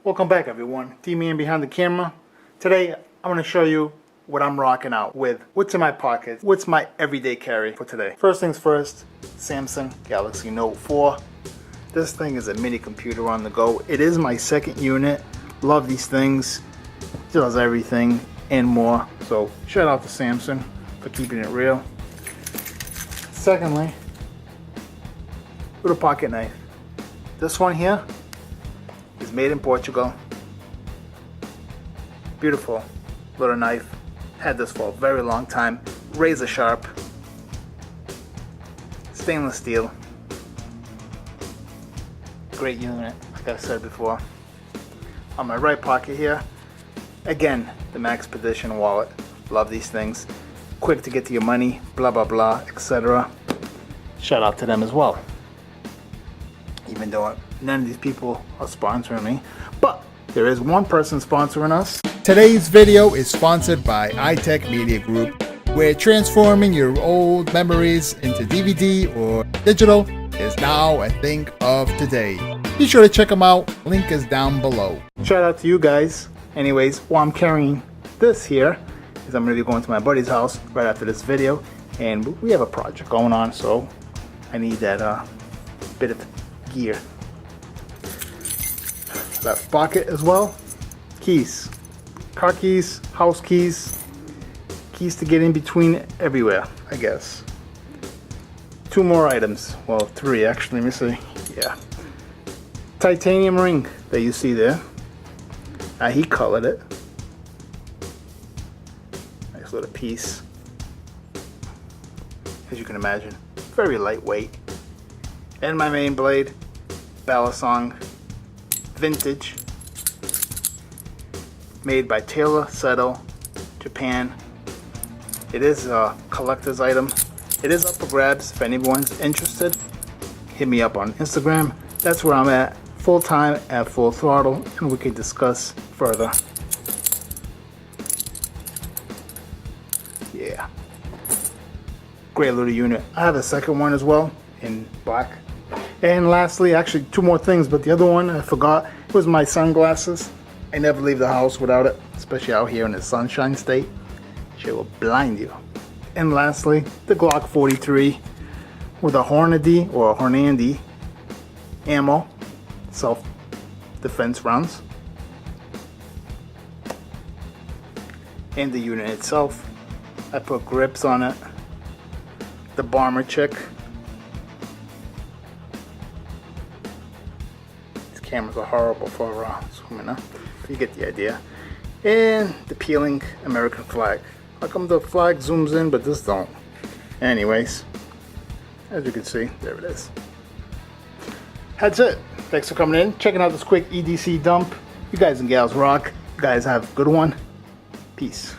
Welcome back, everyone. D-Man behind the camera. Today I'm going to show you what I'm rocking out with. What's in my pocket? What's my everyday carry for today? First things first, Samsung Galaxy Note 4. This thing is a mini computer on the go. It is my second unit. Love these things. It does everything and more. So shout out to Samsung for keeping it real. Secondly, little pocket knife. This one here is made in Portugal. Beautiful little knife. Had this for a very long time. Razor sharp. Stainless steel. Great unit, like I said before. On my right pocket here, again, the Maxpedition wallet. Love these things. Quick to get to your money, blah blah blah, etc. Shout out to them as well. Even though none of these people are sponsoring me, but there is one person sponsoring us. Today's video is sponsored by iTech Media Group, where transforming your old memories into DVD or digital is now a thing of today. Be sure to check them out. Link is down below. Shout out to you guys. Anyways, while I'm carrying this here, is I'm going to be going to my buddy's house right after this video, and we have a project going on, so I need that bit of gear. Left pocket as well. Keys. Car keys, house keys, keys to get in between everywhere, I guess. Two more items. Well, three actually. Let me see. Yeah. Titanium ring that you see there. He colored it. Nice little piece. As you can imagine, very lightweight. And my main blade, Balisong, vintage. Made by Taylor Settle, Japan. It is a collector's item. It is up for grabs. If anyone's interested, hit me up on Instagram. That's where I'm at, full time at full throttle, and we can discuss further. Yeah. Great little unit. I have a second one as well in black. And lastly, actually two more things, but the other one I forgot. It was my sunglasses. I never leave the house without it, especially out here in the Sunshine State. Shit will blind you. And lastly, the Glock 43 with a Hornady or a Hornady ammo, self-defense rounds. And the unit itself, I put grips on it. The bomber chick. These cameras are horrible for zooming up. You get the idea. And the peeling American flag. How come the flag zooms in but this don't? Anyways, as you can see, there it is. That's it. Thanks for coming in, checking out this quick EDC dump. You guys and gals rock. You guys have a good one. Peace.